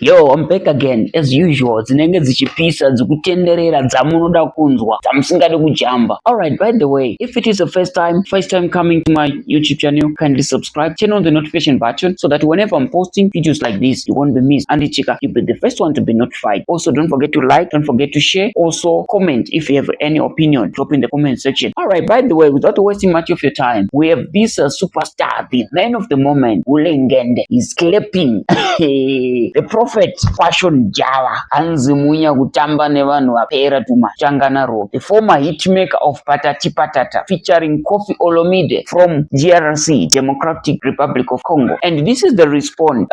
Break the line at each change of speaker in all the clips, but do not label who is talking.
Yo, I'm back again as usual. Dzinenge dzichipisa dzikutenderera dzamunoda kunzwa dzamusingade kujamba. Alright, by the way, if it is the first time coming to my YouTube channel, kindly subscribe, turn on the notification button so that whenever I'm posting videos like this, you won't be missed. And chika, you'll be the first one to be notified. Also, don't forget to like, don't forget to share. Also, comment if you have any opinion, drop in the comment section. Alright, by the way, without wasting much of your time, we have this superstar, the man of the moment, Ulengende. He's clapping. The Prophet Passion Java anzimunya kutamba nevanhu vapera tuma Changana Rock, the former hitmaker of Patati Patata featuring Koffi Olomide from DRC, Democratic Republic of Congo. And this is the response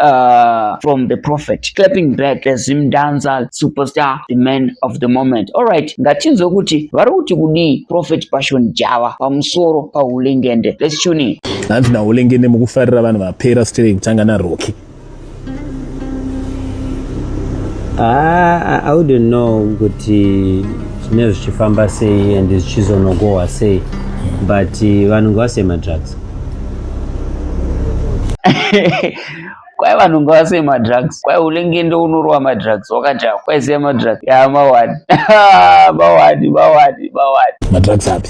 from the Prophet, clapping back as Zimdanza superstar, the man of the moment. Alright, ngatinzo kuti vari kuti kudi Prophet Passion Java pamusoro paUlengende. Let's tune in.
Nanti na Ulengende mukufarira vanhu vapera straight Changana Rock.
I wouldn't know kuti zvinezvi zvichifamba sei and zvichizonogohwa sei, but vanhu ngavasema drugs.
Kwai vanhu ngavasema drugs, kwai Ulengende unorwa madrugs wakati kwaisiya madrugs ya mawadi mawadi
Madrugs api?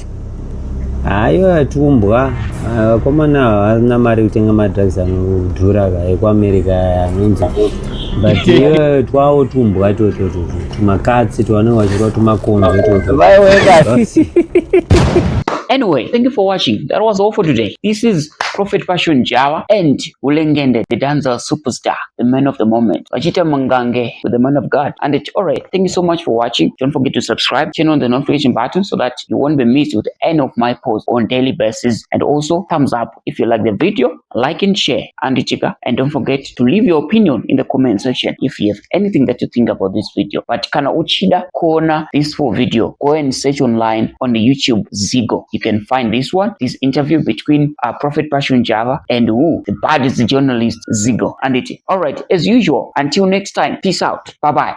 Hayo atumbwa vakomana havana mari kutenga madrugs anodhura ekuamerica anonzi, but iyo twawo tumbwa tumakatsi twanenge vachirwa tumakonzo
Anyway, thank you for watching. That was all for today. This is Prophet Passion Java and Ulengende, the dancer superstar, the man of the moment. Vachita Mangange with the man of God. And it's alright. Thank you so much for watching. Don't forget to subscribe, turn on the notification button so that you won't be missed with any of my posts on daily basis. And also thumbs up if you like the video, like and share. And don't forget to leave your opinion in the comment section if you have anything that you think about this video. But kana uchida kona this full video, go and search online on the YouTube Zigo. You can find this this interview between Prophet Passion Java and the baddest journalist Zigo. And alright, as usual, until next time, peace out. Bye bye.